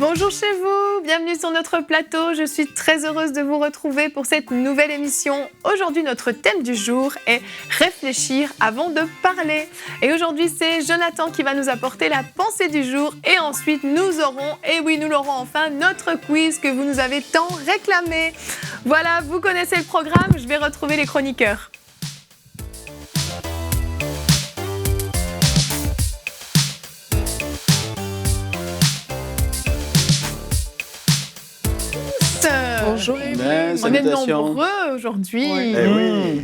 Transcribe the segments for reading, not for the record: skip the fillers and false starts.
Bonjour chez vous, bienvenue sur notre plateau. Je suis très heureuse de vous retrouver pour cette nouvelle émission. Aujourd'hui, notre thème du jour est réfléchir avant de parler. Et aujourd'hui, c'est Jonathan qui va nous apporter la pensée du jour. Et ensuite, nous aurons enfin, notre quiz que vous nous avez tant réclamé. Voilà, vous connaissez le programme, je vais retrouver les chroniqueurs. Bonjour, on est nombreux aujourd'hui. Oui.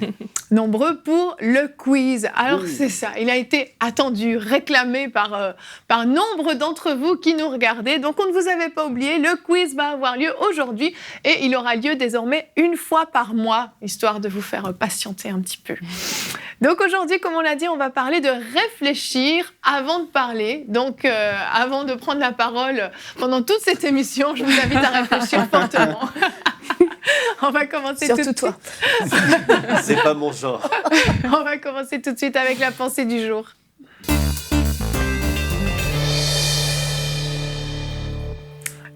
Nombreux pour le quiz. Alors c'est ça, il a été attendu, réclamé par nombre d'entre vous qui nous regardez. Donc on ne vous avait pas oublié, le quiz va avoir lieu aujourd'hui et il aura lieu désormais une fois par mois, histoire de vous faire patienter un petit peu. Donc aujourd'hui, comme on l'a dit, on va parler de réfléchir avant de parler. Donc avant de prendre la parole pendant toute cette émission, je vous invite à réfléchir fortement. On va commencer surtout tout de toi. suite. C'est pas mon genre. On va commencer tout de suite avec la pensée du jour.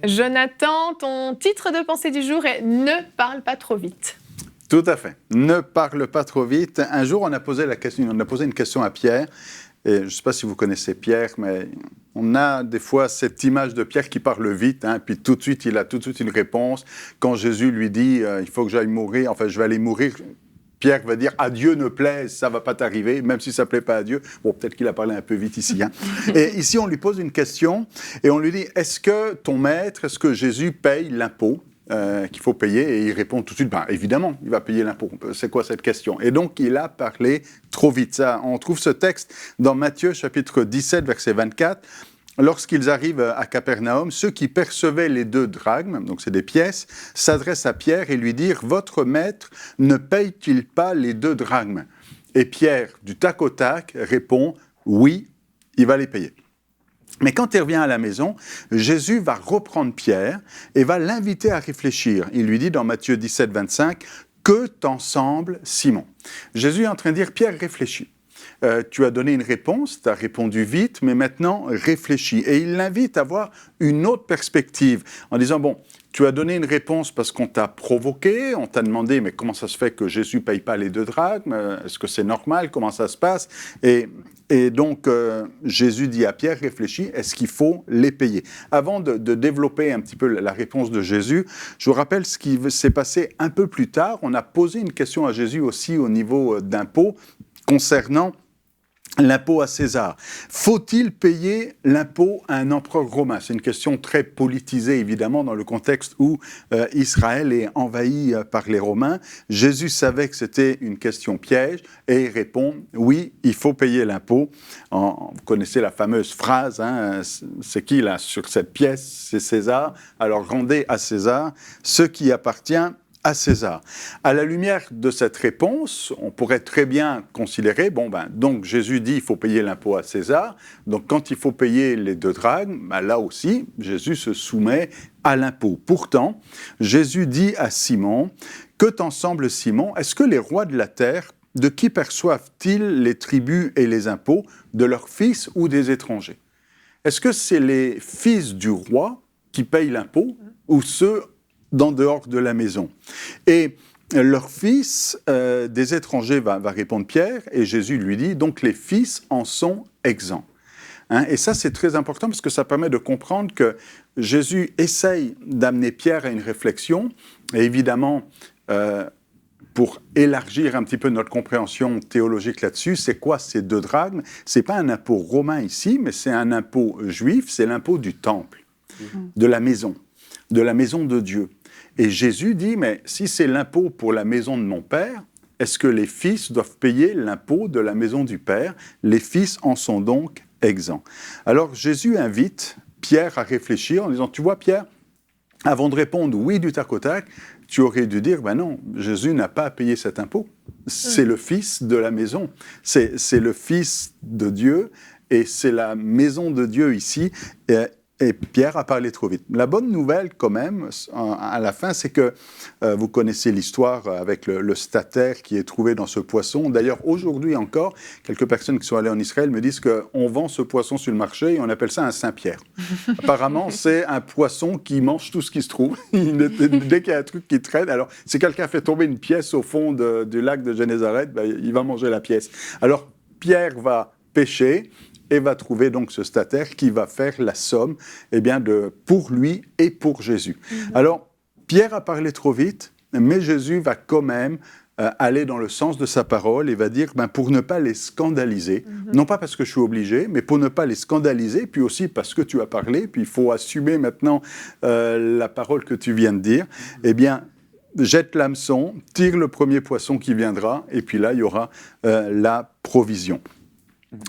Jonathan, ton titre de pensée du jour est « Ne parle pas trop vite ». Tout à fait. Ne parle pas trop vite. Un jour, on a posé une question à Pierre. Et je ne sais pas si vous connaissez Pierre, mais on a des fois cette image de Pierre qui parle vite, puis tout de suite, il a tout de suite une réponse. Quand Jésus lui dit « il faut que j'aille mourir, enfin, je vais aller mourir », Pierre va dire « à Dieu ne plaise, ça ne va pas t'arriver », même si ça ne plaît pas à Dieu. Bon, peut-être qu'il a parlé un peu vite ici. Et ici, on lui pose une question et on lui dit « est-ce que ton maître, est-ce que Jésus paye l'impôt ?» qu'il faut payer, et il répond tout de suite, évidemment, il va payer l'impôt. C'est quoi cette question? Et donc, il a parlé trop vite. Ça, on trouve ce texte dans Matthieu, chapitre 17, verset 24. Lorsqu'ils arrivent à Capernaum, ceux qui percevaient les 2 drachmes, donc c'est des pièces, s'adressent à Pierre et lui disent « Votre maître ne paye-t-il pas les 2 drachmes ?» Et Pierre, du tac au tac, répond « Oui, il va les payer ». Mais quand il revient à la maison, Jésus va reprendre Pierre et va l'inviter à réfléchir. Il lui dit dans Matthieu 17, 25, « Que t'en semble, Simon ?» Jésus est en train de dire, « Pierre, réfléchis. Tu as donné une réponse, tu as répondu vite, mais maintenant, réfléchis. » Et il l'invite à avoir une autre perspective en disant, « Bon, tu as donné une réponse parce qu'on t'a provoqué, on t'a demandé, mais comment ça se fait que Jésus ne paye pas les 2 drachmes? Est-ce que c'est normal? Comment ça se passe ?» Et donc, Jésus dit à Pierre, réfléchis, est-ce qu'il faut les payer? Avant de développer un petit peu la réponse de Jésus, je vous rappelle ce qui s'est passé un peu plus tard. On a posé une question à Jésus aussi au niveau d'impôts concernant l'impôt à César. Faut-il payer l'impôt à un empereur romain? C'est une question très politisée, évidemment, dans le contexte où Israël est envahi par les Romains. Jésus savait que c'était une question piège et il répond « Oui, il faut payer l'impôt ». Vous connaissez la fameuse phrase, c'est qui là sur cette pièce? C'est César. Alors rendez à César ce qui appartient à César. À la lumière de cette réponse, on pourrait très bien considérer, donc Jésus dit il faut payer l'impôt à César, donc quand il faut payer les 2 drachmes, là aussi, Jésus se soumet à l'impôt. Pourtant, Jésus dit à Simon, « Que t'en semble, Simon? Est-ce que les rois de la terre, de qui perçoivent-ils les tributs et les impôts? De leurs fils ou des étrangers? Est-ce que c'est les fils du roi qui payent l'impôt ou ceux d'en dehors de la maison? » Et leur fils, des étrangers, va répondre Pierre, et Jésus lui dit, donc les fils en sont exempts. Et ça, c'est très important parce que ça permet de comprendre que Jésus essaye d'amener Pierre à une réflexion, et évidemment, pour élargir un petit peu notre compréhension théologique là-dessus, c'est quoi ces 2 drachmes? C'est pas un impôt romain ici, mais c'est un impôt juif, c'est l'impôt du temple, de la maison de Dieu. Et Jésus dit, mais si c'est l'impôt pour la maison de mon Père, est-ce que les fils doivent payer l'impôt de la maison du Père? Les fils en sont donc exempts. Alors Jésus invite Pierre à réfléchir en disant, tu vois Pierre, avant de répondre oui du tac au tac, tu aurais dû dire, non, Jésus n'a pas à payer cet impôt. C'est le fils de la maison, c'est le fils de Dieu, et c'est la maison de Dieu ici. Et Pierre a parlé trop vite. La bonne nouvelle, quand même, à la fin, c'est que vous connaissez l'histoire avec le stataire qui est trouvé dans ce poisson. D'ailleurs, aujourd'hui encore, quelques personnes qui sont allées en Israël me disent qu'on vend ce poisson sur le marché et on appelle ça un Saint-Pierre. Apparemment, c'est un poisson qui mange tout ce qui se trouve. Dès qu'il y a un truc qui traîne, alors si quelqu'un fait tomber une pièce au fond du lac de Génézareth, il va manger la pièce. Alors, Pierre va pêcher et va trouver donc ce stataire qui va faire la somme pour lui et pour Jésus. Alors, Pierre a parlé trop vite, mais Jésus va quand même aller dans le sens de sa parole et va dire, pour ne pas les scandaliser, non pas parce que je suis obligé, mais pour ne pas les scandaliser, puis aussi parce que tu as parlé, puis il faut assumer maintenant la parole que tu viens de dire, jette l'hameçon, tire le premier poisson qui viendra, et puis là, il y aura la provision.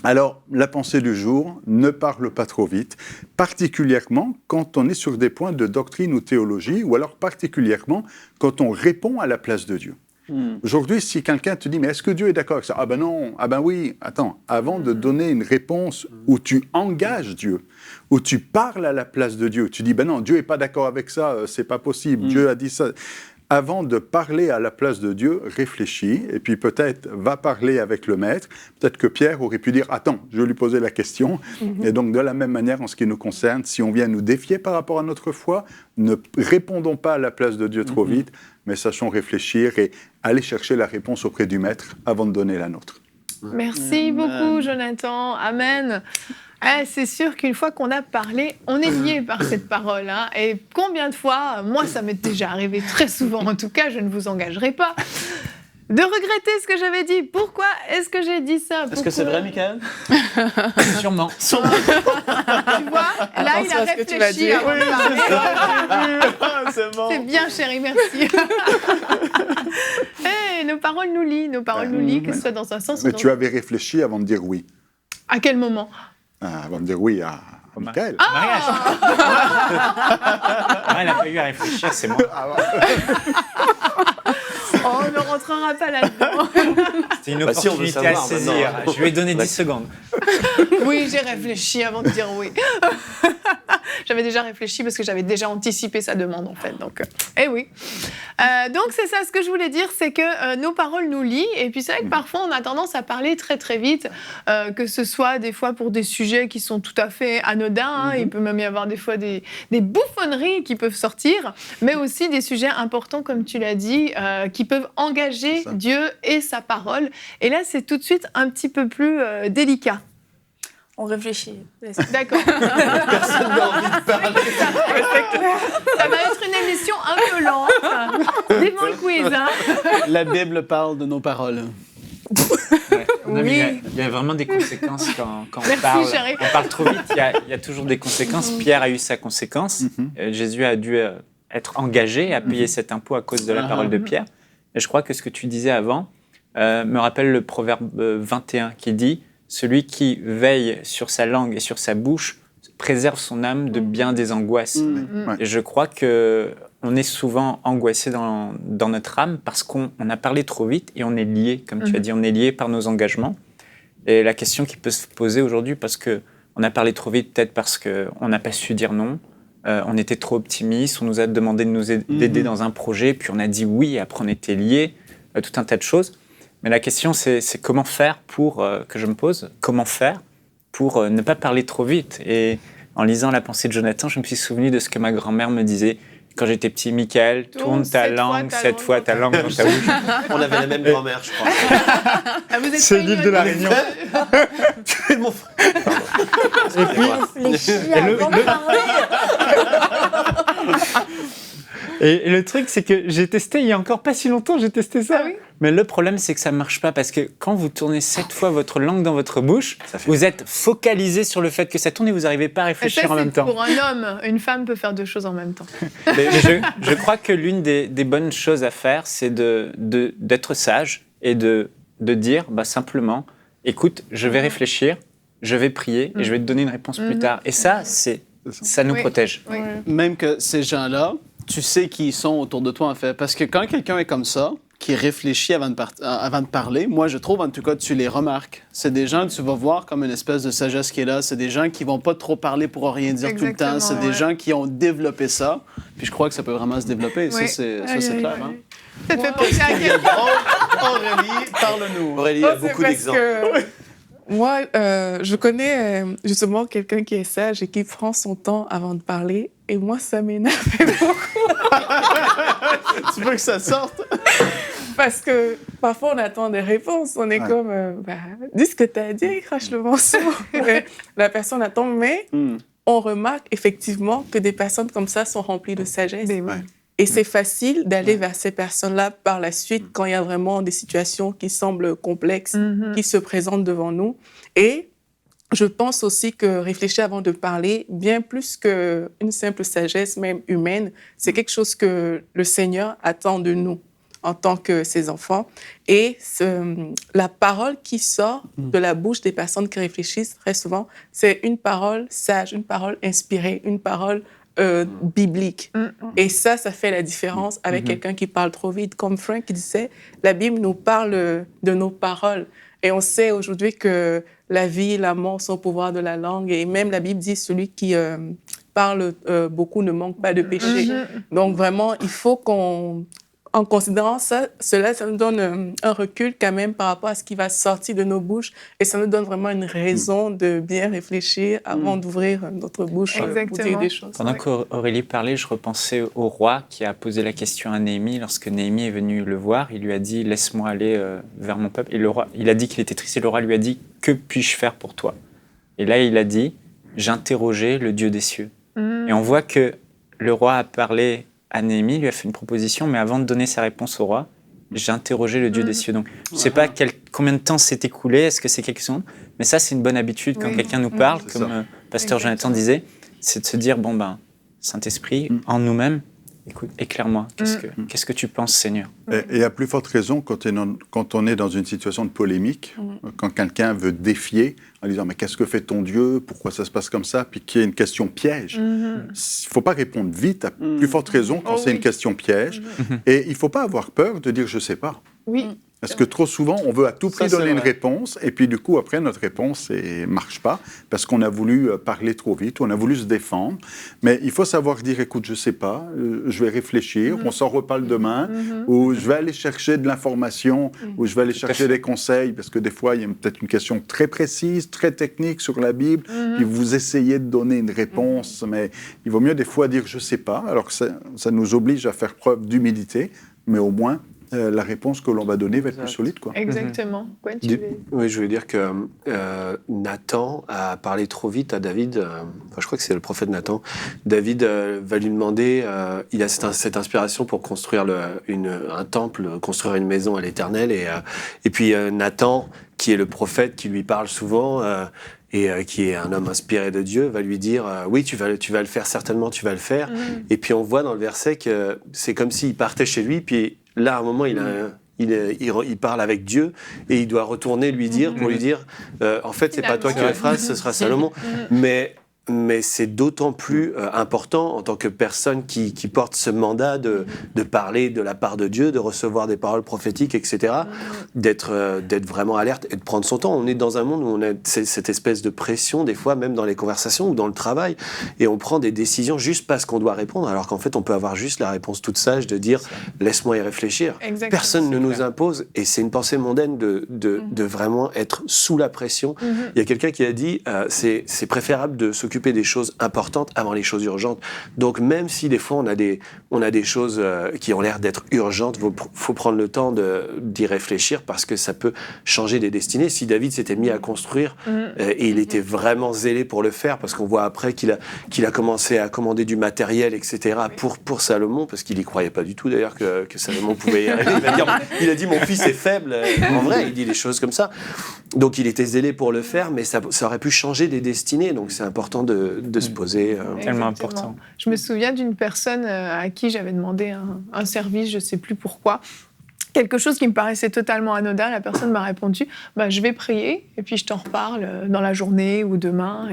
Alors, la pensée du jour, ne parle pas trop vite, particulièrement quand on est sur des points de doctrine ou théologie, ou alors particulièrement quand on répond à la place de Dieu. Aujourd'hui, si quelqu'un te dit « mais est-ce que Dieu est d'accord avec ça ?» « Ah ben non, ah ben oui, attends, avant de donner une réponse où tu engages Dieu, où tu parles à la place de Dieu, tu dis « ben non, Dieu n'est pas d'accord avec ça, c'est pas possible, Dieu a dit ça », avant de parler à la place de Dieu, réfléchis, et puis peut-être va parler avec le maître. Peut-être que Pierre aurait pu dire « Attends, je vais lui poser la question ». Et donc, de la même manière, en ce qui nous concerne, si on vient nous défier par rapport à notre foi, ne répondons pas à la place de Dieu trop vite, mais sachons réfléchir et aller chercher la réponse auprès du maître avant de donner la nôtre. Merci beaucoup, Jonathan. Amen. C'est sûr qu'une fois qu'on a parlé, on est lié par cette parole. Et combien de fois, moi ça m'est déjà arrivé très souvent, en tout cas, je ne vous engagerai pas, de regretter ce que j'avais dit. Pourquoi est-ce que j'ai dit ça ? Est-ce que c'est vrai, Michael ? Sûrement. Tu vois, là il a réfléchi avant de parler. C'est bien, chérie, merci. Nos paroles nous lient, que ce soit dans un sens ou Mais dans tu avais réfléchi avant de dire oui. À quel moment ? Avant de dire oui à Michael. Mariage. Elle n'a pas eu à réfléchir, c'est moi. On ne rentrera pas là-dedans. C'était une opportunité à saisir. Je lui ai donné 10 secondes. Oui, j'ai réfléchi avant de dire oui. J'avais déjà réfléchi parce que j'avais déjà anticipé sa demande, en fait. Donc, oui. Donc, c'est ça, ce que je voulais dire, c'est que nos paroles nous lient. Et puis, c'est vrai que parfois, on a tendance à parler très, très vite, que ce soit des fois pour des sujets qui sont tout à fait anodins. Il peut même y avoir des fois des bouffonneries qui peuvent sortir, mais aussi des sujets importants, comme tu l'as dit, qui peuvent engager Dieu et sa parole. Et là, c'est tout de suite un petit peu plus délicat. On réfléchit. D'accord. Personne n'a envie de parler. C'est clair. Ça va être une émission un peu lente. Vivement le quiz, La Bible parle de nos paroles. Ouais. Non, Oui. il y a vraiment des conséquences quand Merci, on parle. chérie. On parle trop vite, il y a toujours des conséquences. Pierre a eu sa conséquence. Jésus a dû être engagé à payer cet impôt à cause de la parole de Pierre. Et je crois que ce que tu disais avant me rappelle le proverbe 21 qui dit « Celui qui veille sur sa langue et sur sa bouche préserve son âme de bien des angoisses. Et je crois qu'on est souvent angoissé dans notre âme parce qu'on a parlé trop vite et on est lié, comme tu as dit, on est lié par nos engagements. Et la question qui peut se poser aujourd'hui, parce qu'on a parlé trop vite, peut-être parce qu'on n'a pas su dire non, on était trop optimiste, on nous a demandé de nous aider dans un projet, puis on a dit oui, et après on était liés, tout un tas de choses. Mais la question, c'est comment faire que je me pose, comment faire pour ne pas parler trop vite. Et en lisant la pensée de Jonathan, je me suis souvenu de ce que ma grand-mère me disait quand j'étais petit. Michael, tourne ta langue 7 fois ta langue dans ta bouche. On avait la même grand-mère, je crois. Vous êtes C'est l'île de la Réunion. Tu es mon frère. Et puis, et le truc, c'est que j'ai testé, il y a encore pas si longtemps, j'ai testé ça. Ah oui. Mais le problème, c'est que ça marche pas parce que quand vous tournez 7 fois votre langue dans votre bouche, vous êtes focalisé sur le fait que ça tourne et vous n'arrivez pas à réfléchir en même temps. Pour un homme, une femme peut faire 2 choses en même temps. Mais je crois que l'une des bonnes choses à faire, c'est d'être sage et de dire simplement, écoute, je vais réfléchir, je vais prier et je vais te donner une réponse plus tard. Et ça nous protège. Oui. Même que ces gens-là, tu sais qui ils sont autour de toi, en fait. Parce que quand quelqu'un est comme ça, qui réfléchit avant de parler. Moi, je trouve, en tout cas, tu les remarques. C'est des gens, tu vas voir comme une espèce de sagesse qui est là. C'est des gens qui vont pas trop parler pour rien dire tout le temps. C'est des gens qui ont développé ça. Puis je crois que ça peut vraiment se développer. Oui. Ça, c'est clair. Hein? Ça te fait penser à quelqu'un. Aurélie, parle-nous. Aurélie a beaucoup d'exemples. Moi, je connais justement quelqu'un qui est sage et qui prend son temps avant de parler. Et moi, ça m'énerve beaucoup. Tu veux que ça sorte? Parce que parfois, on attend des réponses. On est comme, dis ce que tu as dit, crache le morceau. La personne attend, mais on remarque effectivement que des personnes comme ça sont remplies de sagesse. Et c'est facile d'aller vers ces personnes-là par la suite quand il y a vraiment des situations qui semblent complexes, qui se présentent devant nous. Et je pense aussi que réfléchir avant de parler, bien plus qu'une simple sagesse, même humaine, c'est quelque chose que le Seigneur attend de nous en tant que ses enfants. Et la parole qui sort de la bouche des personnes qui réfléchissent très souvent, c'est une parole sage, une parole inspirée, une parole biblique. Et ça fait la différence avec quelqu'un qui parle trop vite. Comme Frank disait, la Bible nous parle de nos paroles. Et on sait aujourd'hui que la vie et la mort sont au pouvoir de la langue. Et même la Bible dit, celui qui parle beaucoup ne manque pas de péché. Donc vraiment, il faut en considérant cela nous donne un recul quand même par rapport à ce qui va sortir de nos bouches et ça nous donne vraiment une raison de bien réfléchir avant d'ouvrir notre bouche pour dire des choses. Pendant qu'Aurélie parlait, je repensais au roi qui a posé la question à Néhémie. Lorsque Néhémie est venu le voir, il lui a dit « Laisse-moi aller vers mon peuple ». Et le roi, il a dit qu'il était triste et le roi lui a dit « Que puis-je faire pour toi ?» Et là, il a dit « J'interrogeais le Dieu des cieux ». Et on voit que le roi a parlé à Néhémie, lui a fait une proposition, mais avant de donner sa réponse au roi, j'ai interrogé le Dieu des cieux. Donc, je ne sais pas combien de temps s'est écoulé, est-ce que c'est quelque chose, mais ça, c'est une bonne habitude quand quelqu'un nous parle, comme Pasteur Jonathan disait, c'est de se dire, Saint-Esprit, en nous-mêmes, écoute, éclaire-moi, qu'est-ce que tu penses, Seigneur? Et à plus forte raison, quand on est dans une situation de polémique, quand quelqu'un veut défier, en disant « mais qu'est-ce que fait ton Dieu? Pourquoi ça se passe comme ça ?» puis qu'il y ait une question piège. Il ne faut pas répondre vite, à plus forte raison quand c'est une question piège. Et il ne faut pas avoir peur de dire « je ne sais pas ». Oui. Parce que trop souvent, on veut à tout prix donner une réponse, et puis du coup, après, notre réponse ne marche pas, parce qu'on a voulu parler trop vite, on a voulu se défendre. Mais il faut savoir dire, écoute, je ne sais pas, je vais réfléchir, on s'en reparle demain, ou je vais aller chercher de l'information, ou je vais aller chercher des conseils, parce que des fois, il y a peut-être une question très précise, très technique sur la Bible, puis vous essayez de donner une réponse, mais il vaut mieux des fois dire, je ne sais pas, alors que ça nous oblige à faire preuve d'humilité, mais au moins, la réponse que l'on va donner va être plus solide, quoi. Exactement. Oui, je voulais dire que Nathan a parlé trop vite à David. Je crois que c'est le prophète Nathan. David va lui demander, il a cette inspiration pour construire un temple, construire une maison à l'Éternel. Et puis Nathan, qui est le prophète qui lui parle souvent, et qui est un homme inspiré de Dieu, va lui dire oui, tu vas le faire, certainement, tu vas le faire. Et puis on voit dans le verset que c'est comme s'il partait chez lui, puis là, à un moment, il parle avec Dieu et il doit retourner lui dire, pour lui dire, en fait, c'est pas toi qui le feras, ce sera Salomon. Mais c'est d'autant plus important en tant que personne qui porte ce mandat de parler de la part de Dieu, de recevoir des paroles prophétiques, etc., d'être vraiment alerte et de prendre son temps. On est dans un monde où on a cette espèce de pression, des fois, même dans les conversations ou dans le travail, et on prend des décisions juste parce qu'on doit répondre, alors qu'en fait, on peut avoir juste la réponse toute sage de dire « laisse-moi y réfléchir ». Personne ne nous impose, et c'est une pensée mondaine de vraiment être sous la pression. Il y a quelqu'un qui a dit c'est préférable de s'occuper des choses importantes avant les choses urgentes. Donc même si des fois on a des choses qui ont l'air d'être urgentes, faut prendre le temps d'y réfléchir parce que ça peut changer des destinées. Si David s'était mis à construire et il était vraiment zélé pour le faire, parce qu'on voit après qu'il a commencé à commander du matériel, etc. pour Salomon, parce qu'il y croyait pas du tout d'ailleurs que Salomon pouvait y arriver. Il a dit mon fils est faible. En vrai, il dit des choses comme ça. Donc il était zélé pour le faire, mais ça aurait pu changer des destinées. Donc c'est important de se poser. Tellement important. Je me souviens d'une personne à qui j'avais demandé un service, je ne sais plus pourquoi. quelque chose qui me paraissait totalement anodin, la personne m'a répondu « je vais prier et puis je t'en reparle dans la journée ou demain ».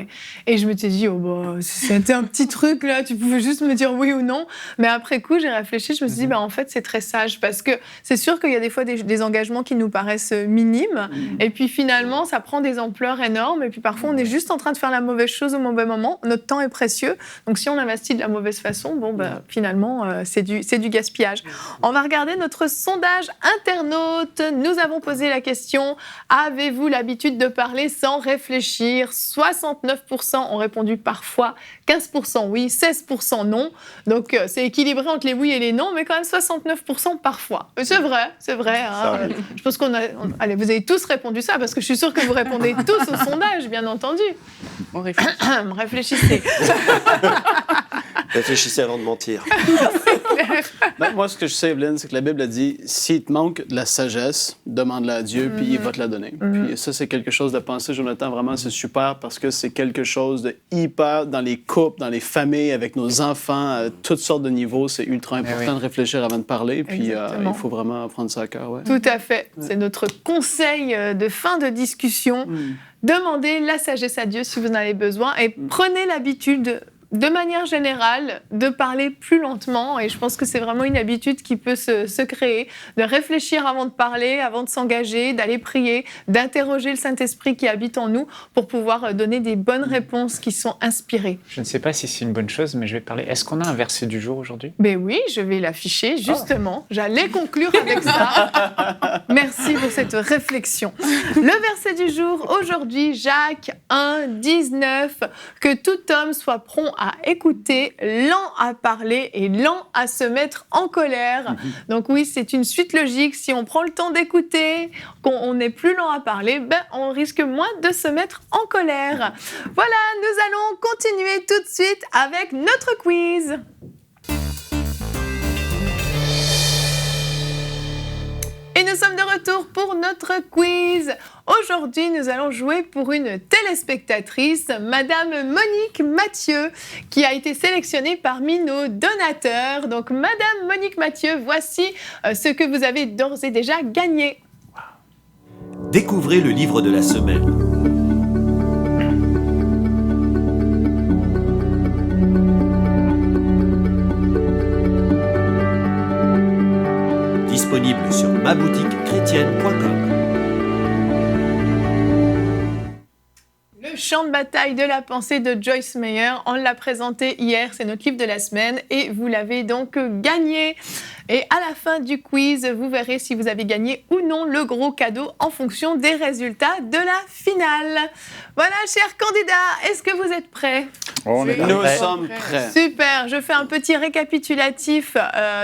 Et je m'étais dit « c'était un petit truc là, tu pouvais juste me dire oui ou non ». Mais après coup, j'ai réfléchi, je me suis dit en fait, c'est très sage parce que c'est sûr qu'il y a des fois des engagements qui nous paraissent minimes et puis finalement, ça prend des ampleurs énormes et puis parfois, on est juste en train de faire la mauvaise chose au mauvais moment. Notre temps est précieux. Donc, si on investit de la mauvaise façon, finalement, c'est du gaspillage. On va regarder notre sondage internaute. Nous avons posé la question « Avez-vous l'habitude de parler sans réfléchir ?» 69% ont répondu parfois, 15% oui, 16% non. Donc, c'est équilibré entre les oui et les non, mais quand même 69% parfois. C'est vrai. Hein. Je pense allez, vous avez tous répondu ça, parce que je suis sûre que vous répondez tous au sondage, bien entendu. On réfléchit. Réfléchissez. Réfléchissez avant de mentir. Moi, ce que je sais, Evelyne, c'est que la Bible a dit « S'il te manque de la sagesse, demande-la à Dieu, puis il va te la donner. Puis ça, c'est quelque chose de penser, Jonathan, vraiment, c'est super, parce que c'est quelque chose de hyper, dans les couples, dans les familles, avec nos enfants, à toutes sortes de niveaux, c'est ultra important de réfléchir avant de parler, puis il faut vraiment prendre ça à cœur. Ouais. Tout à fait. C'est notre conseil de fin de discussion. Demandez la sagesse à Dieu si vous en avez besoin et prenez l'habitude, de manière générale, de parler plus lentement. Et je pense que c'est vraiment une habitude qui peut se créer, de réfléchir avant de parler, avant de s'engager, d'aller prier, d'interroger le Saint-Esprit qui habite en nous pour pouvoir donner des bonnes réponses qui sont inspirées. Je ne sais pas si c'est une bonne chose, mais je vais parler. Est-ce qu'on a un verset du jour aujourd'hui ? Ben oui, je vais l'afficher, justement. J'allais conclure avec ça. Merci pour cette réflexion. Le verset du jour, aujourd'hui, Jacques 1, 19. Que tout homme soit prompt à écouter, lent à parler et lent à se mettre en colère. Donc oui, c'est une suite logique. Si on prend le temps d'écouter, qu'on est plus lent à parler, on risque moins de se mettre en colère. Voilà, nous allons continuer tout de suite avec notre quiz. Et nous sommes de retour pour notre quiz. Aujourd'hui, nous allons jouer pour une téléspectatrice, Madame Monique Mathieu, qui a été sélectionnée parmi nos donateurs. Donc, Madame Monique Mathieu, voici ce que vous avez d'ores et déjà gagné. Découvrez le livre de la semaine. Disponible sur maboutiquechrétienne.com. Le champ de bataille de la pensée de Joyce Meyer, on l'a présenté hier, c'est notre livre de la semaine et vous l'avez donc gagné. Et à la fin du quiz, vous verrez si vous avez gagné ou non le gros cadeau en fonction des résultats de la finale. Voilà, chers candidats, est-ce que vous êtes prêts ? Nous sommes prêts. Super, je fais un petit récapitulatif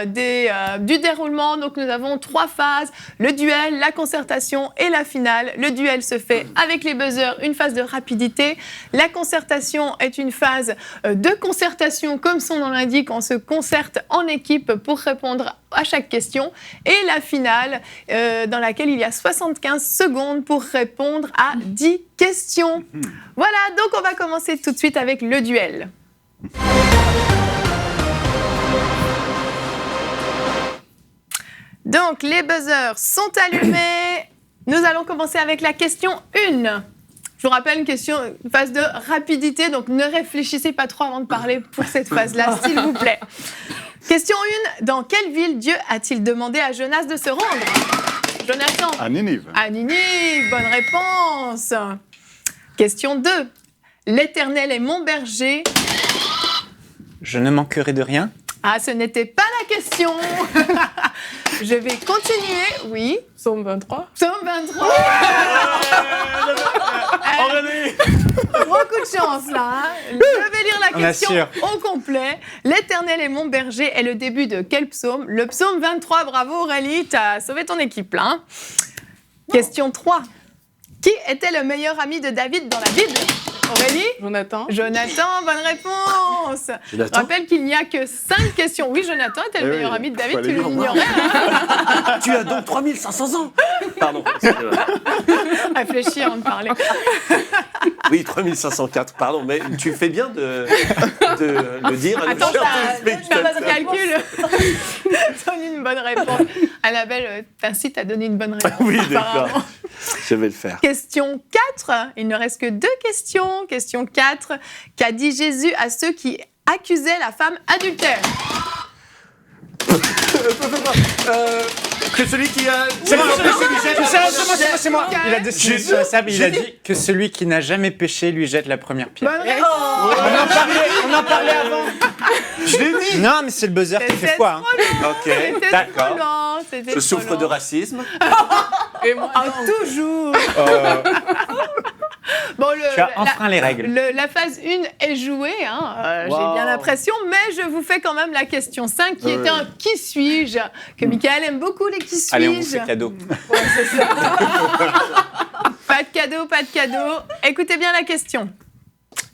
du déroulement. Donc nous avons 3 phases, le duel, la concertation et la finale. Le duel se fait avec les buzzers, une phase de rapidité. La concertation est une phase de concertation, comme son nom l'indique, on se concerte en équipe pour répondre à chaque question. Et la finale, dans laquelle il y a 75 secondes pour répondre à 10 questions. Voilà, donc on va commencer tout de suite avec le duel. Donc, les buzzers sont allumés. Nous allons commencer avec la question 1. Je vous rappelle une phase de rapidité, donc ne réfléchissez pas trop avant de parler pour cette phase-là, s'il vous plaît. Question 1. Dans quelle ville Dieu a-t-il demandé à Jonas de se rendre ? Jonathan ? À Ninive. À Ninive, bonne réponse. Question 2. L'Éternel est mon berger. Je ne manquerai de rien. Ah, ce n'était pas la question. Je vais continuer. Oui. Psaume 23. Psaume 23. Beaucoup de chance là. Hein. Je vais lire la question au complet. L'Éternel est mon berger est le début de quel psaume ? Le psaume 23. Bravo Aurélie, t'as sauvé ton équipe là. Hein. Question 3. Qui était le meilleur ami de David dans la Bible ? Aurélie? Jonathan. Jonathan, bonne réponse. Je rappelle qu'il n'y a que 5 questions. Oui, Jonathan était le meilleur ami de David, tu l'ignorais. Hein. Tu as donc 3500 ans. Pardon. Réfléchis avant de parler. Oui, 3504, pardon, mais tu fais bien de le dire. Attends, fais pas de calcul. Donne une bonne réponse. Annabelle t'incite à donner une bonne réponse. Oui, d'accord. Je vais le faire. Question 4. Il ne reste que 2 questions. Question 4. Qu'a dit Jésus à ceux qui accusaient la femme adultère? Que celui qui a... C'est moi. Il a décidé sur la table, il a dit que celui qui n'a jamais péché lui jette la première pierre. Bonne réponse. On en parlait avant. Je l'ai dit. Non, mais c'est le buzzer qui fait foi. Ok, d'accord. Je souffre de racisme. Et moi, toujours. Bon, Tu as enfreint les règles. La phase 1 est jouée, hein, j'ai bien l'impression, mais je vous fais quand même la question 5 qui est un qui suis-je, que Michael aime beaucoup les qui suis-je. Allez, on vous fait cadeau. Ouais, c'est ça. Pas de cadeau. Écoutez bien la question.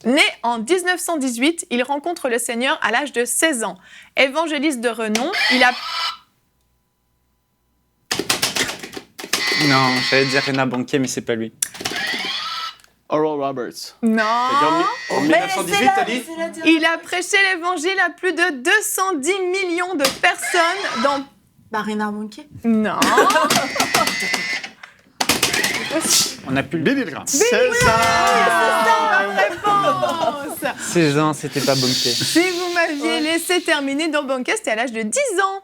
Né en 1918, il rencontre le Seigneur à l'âge de 16 ans. Évangéliste de renom, il a... Non, j'allais dire Renan Banquier, mais c'est pas lui. Oral Roberts. Non. En 1918, t'as dit? Il a prêché l'évangile à plus de 210 millions de personnes dans... Renard Banquier. Non. On a pu le... Billy Graham. C'est ça! Bonne réponse. Ces gens, c'était pas Banquier. Si vous m'aviez laissé terminer dans Banquet, c'était à l'âge de 10 ans.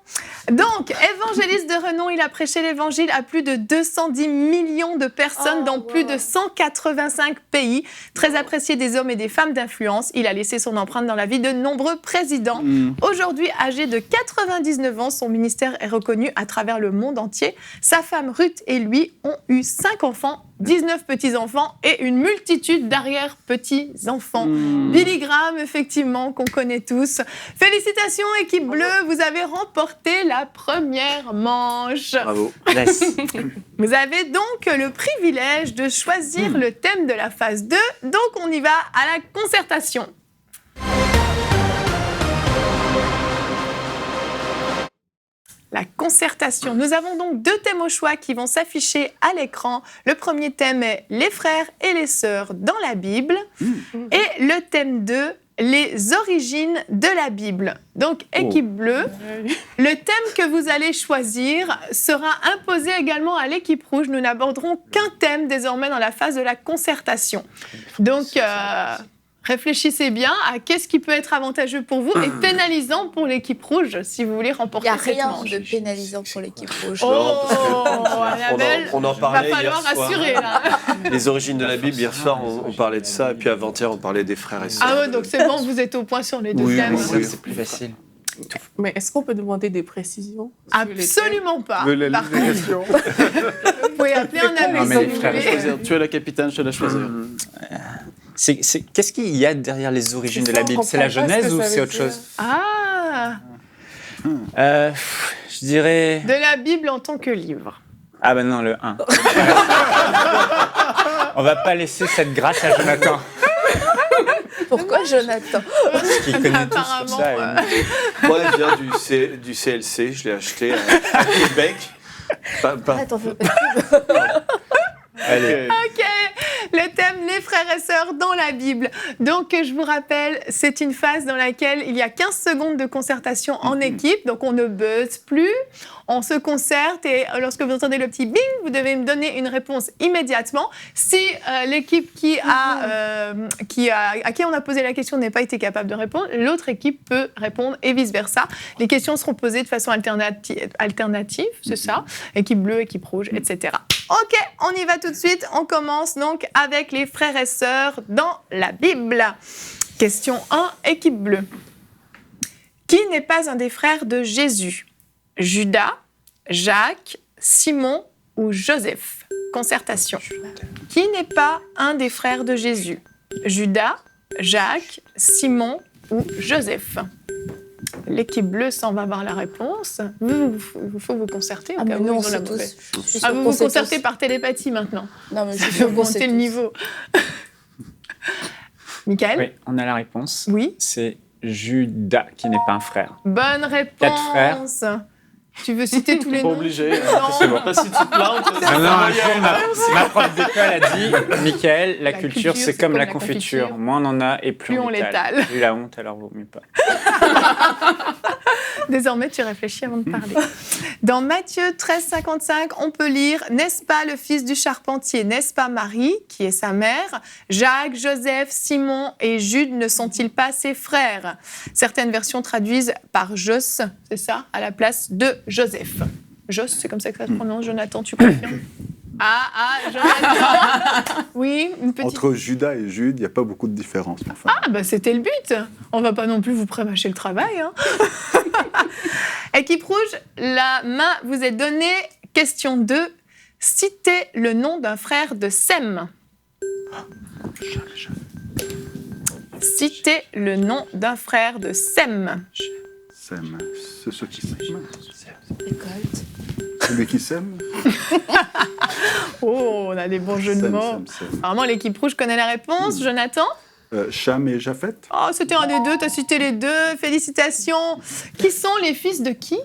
Donc, évangéliste de renom, il a prêché l'évangile à plus de 210 millions de personnes dans plus de 185 pays. Très apprécié des hommes et des femmes d'influence, il a laissé son empreinte dans la vie de nombreux présidents. Aujourd'hui, âgé de 99 ans, son ministère est reconnu à travers le monde entier. Sa femme Ruth et lui ont eu 5 enfants, 19 petits-enfants et une multitude d'arrière-petits-enfants. Billy Graham, effectivement, qu'on connaît tous. Félicitations, équipe bleue, vous avez remporté la première manche. Bravo. Laisse. Vous avez donc le privilège de choisir le thème de la phase 2, donc on y va à la concertation. La concertation. Nous avons donc 2 thèmes au choix qui vont s'afficher à l'écran. Le premier thème est les frères et les sœurs dans la Bible. Et le thème 2, les origines de la Bible. Donc, équipe bleue, le thème que vous allez choisir sera imposé également à l'équipe rouge. Nous n'aborderons qu'un thème désormais dans la phase de la concertation. Donc, réfléchissez bien à qu'est-ce qui peut être avantageux pour vous et pénalisant pour l'équipe rouge si vous voulez remporter cette manche. Il n'y a rien de pénalisant pour l'équipe rouge. Annabelle, on en va parlait falloir hier soir. assurer là. Les origines de la Bible, hier soir, on parlait de ça, et puis avant-hier, on parlait des frères et sœurs. Ah ouais, donc c'est bon, vous êtes au point sur les 2 Oui, thèmes. oui. C'est plus facile. Mais est-ce qu'on peut demander des précisions sur les thèmes? Absolument pas. Veux la Par liste des contre, questions? vous pouvez appeler un ami Non, mais si les vous frères et voulez. sœurs. Tu es la capitaine, je te laisse choisir. Qu'est-ce qu'il y a derrière les origines de la Bible? C'est la Genèse ou c'est autre chose? Ah, Je dirais... de la Bible en tant que livre. Ah ben non, le 1. On va pas laisser cette grâce à Jonathan. Pourquoi Jonathan? Parce qu'il connaît tout sur Apparemment, ça. Moi, je viens du CLC, je l'ai acheté à Québec. Attends, fais pas. Allez. Ok, le thème les frères et sœurs dans la Bible. Donc, je vous rappelle, c'est une phase dans laquelle il y a 15 secondes de concertation en équipe. Donc, on ne buzz plus, on se concerte et lorsque vous entendez le petit bing, vous devez me donner une réponse immédiatement. Si l'équipe à qui on a posé la question n'a pas été capable de répondre, l'autre équipe peut répondre et vice-versa. Les questions seront posées de façon alternative, c'est ça. Équipe bleue, équipe rouge, etc. Ok, on y va tout de suite. On commence donc avec les frères et sœurs dans la Bible. Question 1, équipe bleue. Qui n'est pas un des frères de Jésus? Judas, Jacques, Simon ou Joseph? Concertation. Qui n'est pas un des frères de Jésus? Judas, Jacques, Simon ou Joseph? L'équipe bleue semble avoir la réponse. Il faut vous concerter. Ah, mais nous, on sait tous. Vous vous concertez par télépathie maintenant. Non, mais je Ça suis fait sûre qu'on augmenter sait le tous. niveau. Michael? Oui, on a la réponse. Oui. C'est Judas qui n'est pas un frère. Bonne réponse. Tu veux citer tous les Pas noms? obligé. Non. Parce que si tu te plantes, Non, un jour, ma prof d'école a dit, Michael, la culture, c'est comme la confiture. confiture. Moins on en a et plus on l'étale. J'ai eu la honte, alors vaut mieux pas. Désormais, tu réfléchis avant de parler. Dans Matthieu 13, 55, on peut lire « N'est-ce pas le fils du charpentier, n'est-ce pas Marie, qui est sa mère? Jacques, Joseph, Simon et Jude ne sont-ils pas ses frères ?» Certaines versions traduisent par « Jos », c'est ça, à la place de Joseph. Jos, c'est comme ça que ça se prononce. Jonathan, tu confirmes? Jonathan. Oui, une petite... Entre Judas et Jude, il n'y a pas beaucoup de différence. Enfin. Ah, bah c'était le but. On va pas non plus vous prémâcher le travail. Hein. Équipe rouge, la main vous est donnée. Question 2. Citez le nom d'un frère de Sem. Citez le nom d'un frère de Sem. Sem, c'est ceux qui s'aiment. Récolte. Celui qui s'aime. Oh, on a des bons jeux de mots. Vraiment, l'équipe rouge connaît la réponse. Jonathan? Cham et Japhet. Oh, c'était un des deux, tu as cité les deux. Félicitations. Qui sont les fils de qui?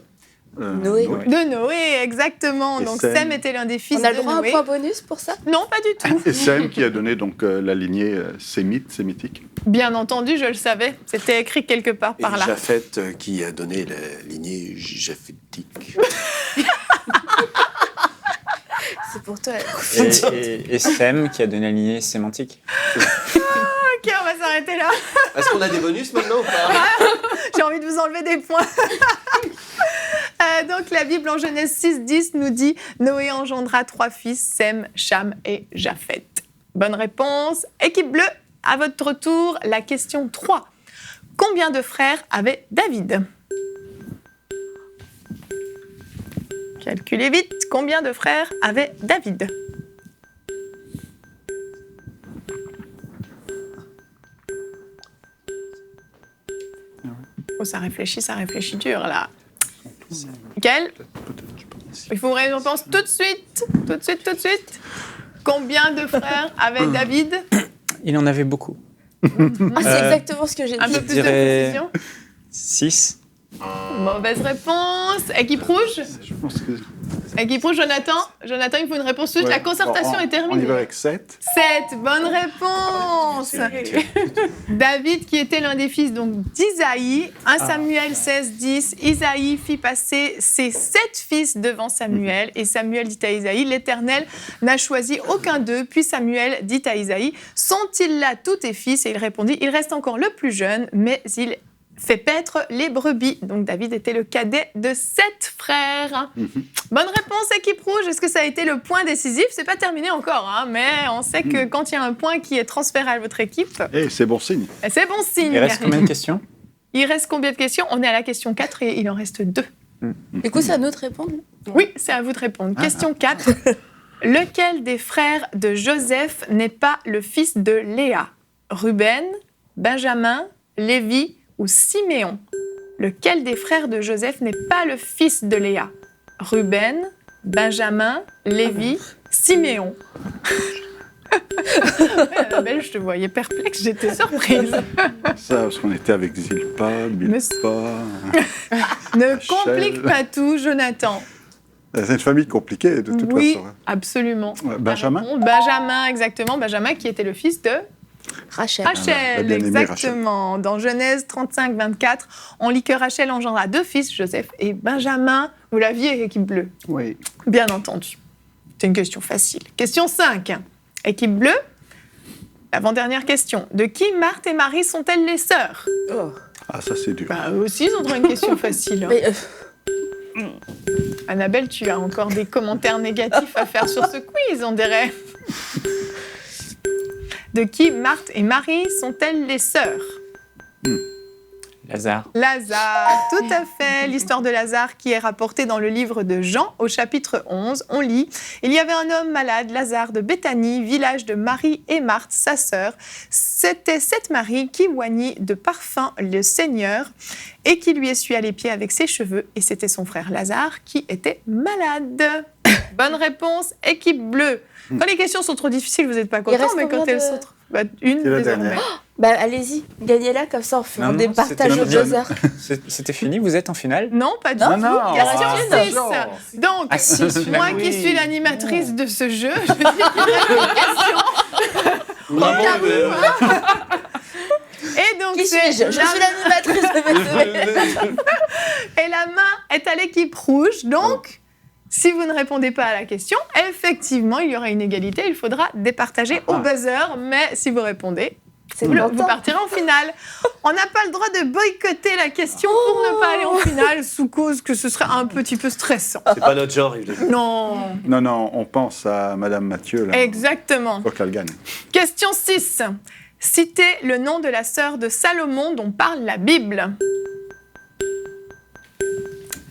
Noé. De Noé, exactement. Et Donc Sem était l'un des fils On a de le droit à un Noé. point bonus pour ça? Non, pas du tout. Et Sem qui a donné donc la lignée sémitique. Bien entendu, je le savais. C'était écrit quelque part par Et là. Japhet qui a donné la lignée japhétique. C'est pour toi. Et Sem qui a donné la lignée sémantique. Ok, on va s'arrêter là. Est-ce qu'on a des bonus maintenant ou pas? J'ai envie de vous enlever des points. Donc la Bible en Genèse 6, 10 nous dit « Noé engendra 3 fils, Sem, Cham et Japhet ». Bonne réponse. Équipe bleue, à votre tour, la question 3. Combien de frères avait David? Calculez vite. Combien de frères avait David? Oh, ça réfléchit dur, là. Michael? Il faut une réponse tout de suite. Tout de suite. Combien de frères avait David? Il en avait beaucoup. Ah, c'est exactement ce que j'ai dit. Un peu plus de dirais- précision. 6. Mauvaise réponse. Équipe rouge? Je pense que... Équipe rouge, Jonathan, il faut une réponse tout de suite. La concertation est On terminée. y va avec 7. 7, bonne réponse. David, qui était l'un des fils donc d'Isaïe, 1 Samuel 16, 10, Isaïe fit passer ses 7 fils devant Samuel, et Samuel dit à Isaïe, l'Éternel n'a choisi aucun d'eux. Puis Samuel dit à Isaïe, sont-ils là tous tes fils? Et il répondit, il reste encore le plus jeune, mais il fait paître les brebis. Donc David était le cadet de 7 frères. Bonne réponse, équipe rouge. Est-ce que ça a été le point décisif? C'est pas terminé encore, hein, mais on sait que quand il y a un point qui est transféré à votre équipe, C'est bon signe. c'est bon signe. Il reste combien de questions? Il reste combien de questions? On est à la question 4 et il en reste 2. Du coup, c'est à nous de répondre. Oui, c'est à vous de répondre. Question 4. Lequel des frères de Joseph n'est pas le fils de Léa? Ruben, Benjamin, Lévi ou Siméon? Lequel des frères de Joseph n'est pas le fils de Léa? Ruben, Benjamin, Lévi, Siméon. Annabelle, je te voyais perplexe, j'étais surprise. Ça, parce qu'on était avec Zilpa, Bilpa. Ne complique pas tout, Jonathan. C'est une famille compliquée, de toute Oui, façon. absolument. Ouais, Benjamin. Benjamin, exactement. Benjamin qui était le fils de Rachel. la Rachel, bien-aimée exactement. Dans Genèse 35, 24, on lit que Rachel engendra 2 fils, Joseph et Benjamin. Vous l'aviez, équipe bleue? Oui. Bien entendu. C'est une question facile. Question 5. Équipe bleue, avant-dernière question. De qui Marthe et Marie sont-elles les sœurs? Ah, ça, c'est dur. Bah, eux aussi, ils ont droit à une question facile. Hein. Mais, Annabelle, tu as encore des commentaires négatifs à faire sur ce quiz, on dirait. De qui Marthe et Marie sont-elles les sœurs? Lazare. Lazare, tout à fait. L'histoire de Lazare qui est rapportée dans le livre de Jean au chapitre 11. On lit « Il y avait un homme malade, Lazare de Béthanie, village de Marie et Marthe, sa sœur. C'était cette Marie qui oignit de parfum le Seigneur et qui lui essuya les pieds avec ses cheveux. Et c'était son frère Lazare qui était malade. » Bonne réponse, équipe bleue. Quand les questions sont trop difficiles, vous n'êtes pas content, mais quand elles sont trop... Bah, une C'est la désormais. dernière. Bah, allez-y, gagnez-la, comme ça on fait Non, un non, départage c'était au John. buzzer. C'était fini, vous êtes en finale? Non, pas du Non, tout. non, Question ah, 6. non. Donc, Ah, six, moi finale, qui oui. suis l'animatrice de ce jeu, je vais dire une question. Au cas où. Et donc, Qui suis-je? Je suis l'animatrice de mes Et la main est à l'équipe rouge. Donc, si vous ne répondez pas à la question, effectivement, il y aura une égalité. Il faudra départager au buzzer. Mais si vous répondez, C'est vous longtemps. partirez en finale. On n'a pas le droit de boycotter la question pour ne pas aller en finale, sous cause que ce serait un petit peu stressant. C'est pas notre genre, évidemment. Non. Non, non, on pense à Madame Mathieu, là. Exactement. Faut qu'elle gagne. Question 6. Citez le nom de la sœur de Salomon dont parle la Bible.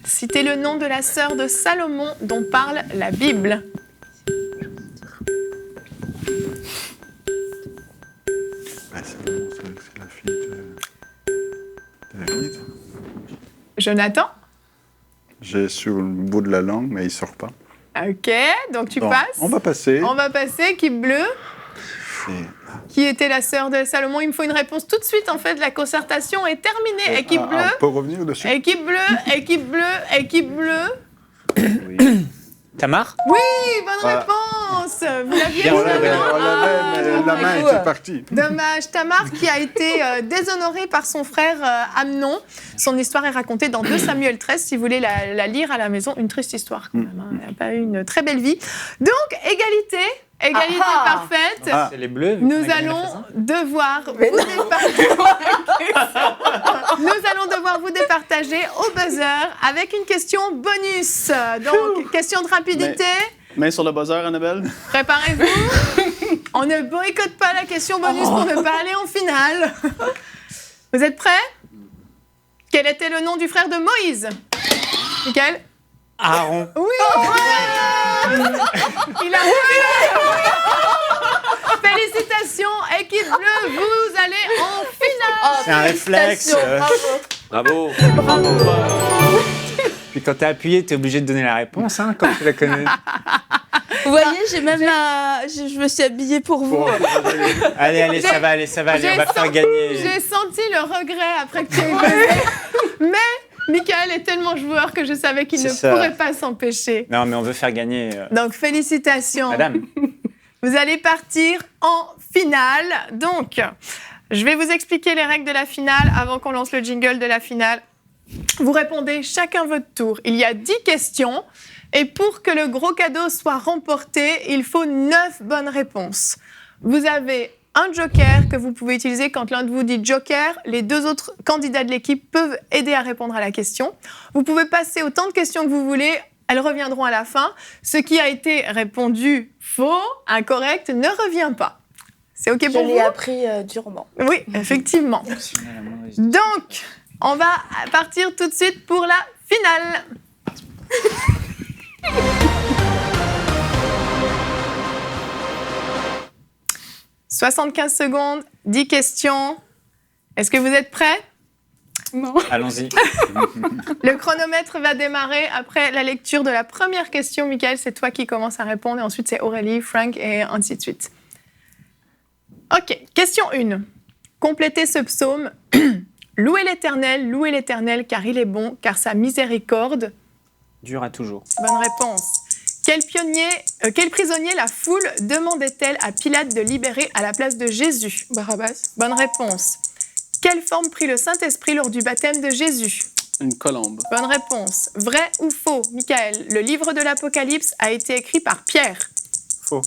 Citez le nom de la sœur de Salomon dont parle la Bible. Ouais, c'est la fille de David. Jonathan? J'ai sur le bout de la langue, mais il sort pas. Ok, donc tu Donc, passes. on va passer. On va passer. Équipe bleue. Et- Qui était la sœur de Salomon? Il me faut une réponse tout de suite. En fait, la concertation est terminée. Équipe Ah, bleue. on peut revenir dessus. Équipe bleue. Équipe bleue. Équipe bleue. Tamar? Oui, bonne Voilà. réponse. Vous l'aviez Bien On joué. l'avait, mais la main était partie. Dommage. Tamar qui a été déshonoré par son frère Amnon. Son histoire est racontée dans 2 Samuel 13, si vous voulez la lire à la maison. Une triste histoire quand même. Hein. Elle n'a pas eu une très belle vie. Donc, égalité. Égalité parfaite. Ah. C'est les bleus. Nous allons devoir vous départager. Nous allons devoir vous départager au buzzer avec une question bonus. Donc, question de rapidité. Main sur le buzzer, Annabelle. Préparez-vous. On ne boycotte pas la question bonus pour ne pas aller en finale. Vous êtes prêts? Quel était le nom du frère de Moïse? Michael? Aaron. Oui! Il a Félicitations, équipe bleue, vous allez en finale. C'est un réflexe. Bravo. Bravo. Puis quand t'as appuyé, t'es obligé de donner la réponse, hein, quand tu la connais. Vous voyez, j'ai même je me suis habillée pour vous. Allez, ça va aller, on va faire gagner. J'ai senti le regret après que tu aies buzzé. Mais Michael est tellement joueur que je savais qu'il ne C'est ça. pourrait pas s'empêcher. Non, mais on veut faire gagner. Donc, félicitations. Madame. Vous allez partir en finale. Donc, je vais vous expliquer les règles de la finale avant qu'on lance le jingle de la finale. Vous répondez chacun votre tour. Il y a 10 questions. Et pour que le gros cadeau soit remporté, il faut 9 bonnes réponses. Vous avez un joker que vous pouvez utiliser quand l'un de vous dit joker. Les 2 autres candidats de l'équipe peuvent aider à répondre à la question. Vous pouvez passer autant de questions que vous voulez. Elles reviendront à la fin. Ce qui a été répondu faux, incorrect, ne revient pas. C'est OK Je pour vous? l'ai appris durement. Oui, effectivement. Donc, on va partir tout de suite pour la finale. 75 secondes, 10 questions. Est-ce que vous êtes prêts? Non. Allons-y. Le chronomètre va démarrer après la lecture de la première question. Michael, c'est toi qui commences à répondre. Et ensuite, c'est Aurélie, Frank et ainsi de suite. OK, question 1. Complétez ce psaume. Louez l'Éternel, car il est bon, car sa miséricorde Dur à toujours. Bonne réponse. Quel prisonnier la foule demandait-elle à Pilate de libérer à la place de Jésus? Barabbas. Bonne réponse. Quelle forme prit le Saint-Esprit lors du baptême de Jésus? Une colombe. Bonne réponse. Vrai ou faux, Michael? Le livre de l'Apocalypse a été écrit par Pierre. Faux.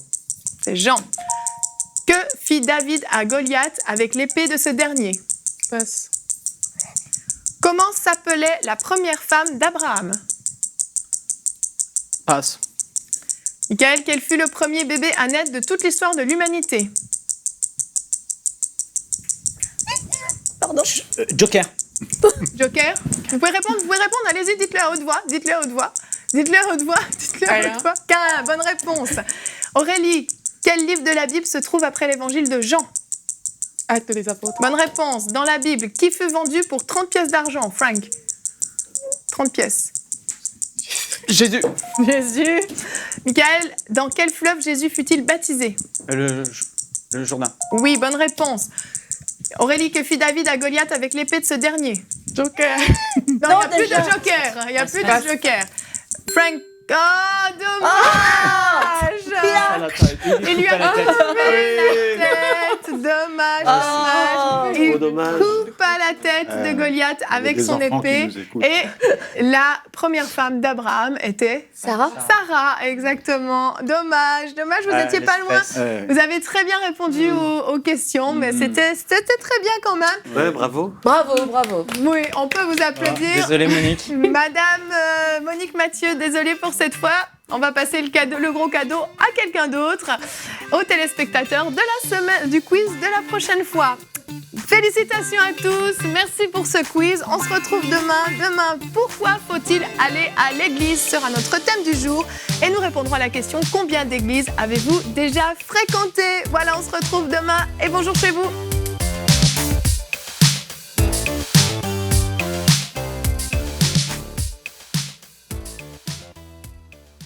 C'est Jean. Que fit David à Goliath avec l'épée de ce dernier? Passe. Comment s'appelait la première femme d'Abraham? Passe. Michael, quel fut le premier bébé à naître de toute l'histoire de l'humanité? Pardon. Joker. Joker? Vous pouvez répondre, allez-y, dites-le à haute voix, dites-le à haute voix. Cain, bonne réponse. Aurélie, quel livre de la Bible se trouve après l'évangile de Jean? Actes des apôtres. Bonne réponse. Dans la Bible, qui fut vendu pour 30 pièces d'argent? Frank. 30 pièces. Jésus. Jésus. Michael, dans quel fleuve Jésus fut-il baptisé? Le Jourdain. Oui, bonne réponse. Aurélie, que fit David à Goliath avec l'épée de ce dernier? Joker. Non, il n'y a plus de joker. Il n'y a plus de joker. Frank. Oh, dommage! Il lui a coupé la tête. Dommage. Il coupe à la tête de Goliath avec son épée. Et la première femme d'Abraham était Sarah. Sarah, exactement. Dommage, vous n'étiez pas loin. Vous avez très bien répondu aux questions, mais c'était très bien quand même. Ouais, bravo. Bravo. Oui, on peut vous applaudir. Désolé, Monique. Madame Monique Mathieu, désolée pour cette fois. On va passer le gros cadeau à quelqu'un d'autre, aux téléspectateurs de la semaine, du quiz de la prochaine fois. Félicitations à tous, merci pour ce quiz. On se retrouve demain. Demain, pourquoi faut-il aller à l'église sera notre thème du jour. Et nous répondrons à la question, combien d'églises avez-vous déjà fréquentées? Voilà, on se retrouve demain et bonjour chez vous.